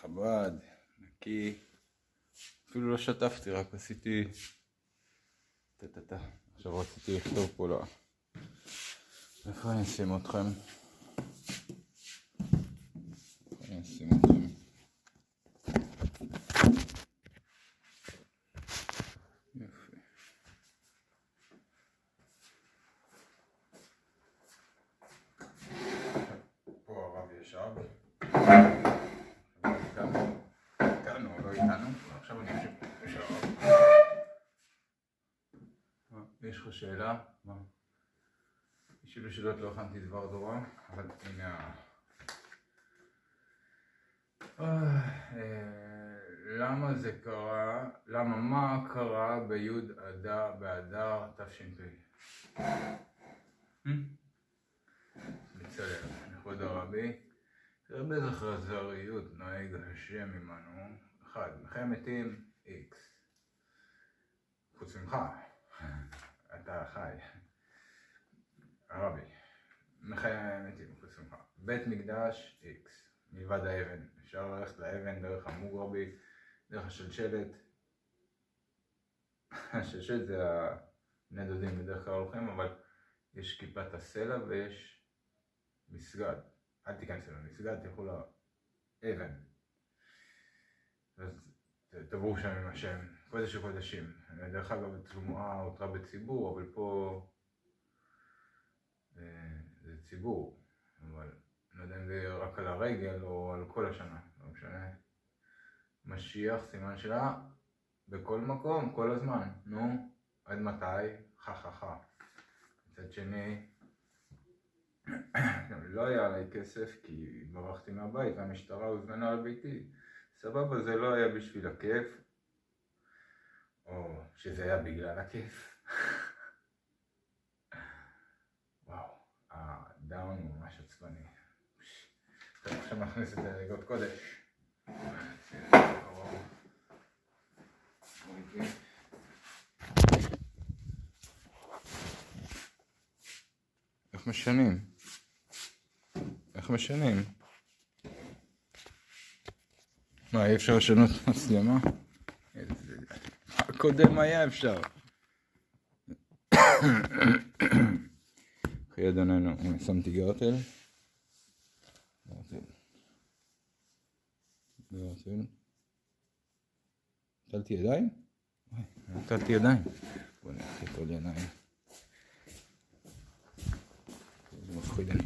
חב"ד, נקי. אפילו לא שטפתי, רק עשיתי עכשיו רציתי לכתוב פה לא. איפה אני אשים אתכם? יופי. פה הרב ישב. איתנו, לא איתנו. עכשיו אני יושב. יש לך שאלה? מה? בשביל שאלות לא הכנתי דבר תורה, אבל הנה למה זה קרה, מה קרה בי' באדר תש"פ? בצלאל, לכבוד הרבי, הרבה זכרזריות נוהג השם עמנו. 1. מחי מתים X. חוץ ממך, אתה חי. הרבי, מחי מתים חוץ ממך. בית מקדש X. מלבד האבן. אפשר ללכת לאבן דרך המוגרבי, דרך השלשלת. השלשלת זה הבני דודים בדרך כלל הולכים, אבל יש כיפת הסלע ויש מסגד. אל תיכנסו למסגד, תלכו לאבן. אז תבואו שם עם השם, קודש וקודשים. דרך אגב, תלומה אותרה בציבור, אבל פה זה ציבור. אבל לא יודע אם זה רק על הרגל או על כל השנה, לא משנה. משיח, סימן שלה, בכל מקום, כל הזמן. נו, עד מתי? חככה. מצד שני, לא היה עליי כסף כי ברחתי מהבית והמשטרה הוזמנה על ביתי. סבבה, זה לא היה בשביל הכיף, או שזה היה בגלל הכיף. וואו, הדאון הוא ממש עצבני. טוב, עכשיו נכניס את זה לרגות קודש. איך משנים? איך משנים? מה, אי אפשר לשנות מצלמה? הקודם היה אפשר. אחי אדוננו, שמתי גרטל. נטלתי ידיים? נטלתי ידיים. בוא נלך איתו לידיים. זה מפחיד אני.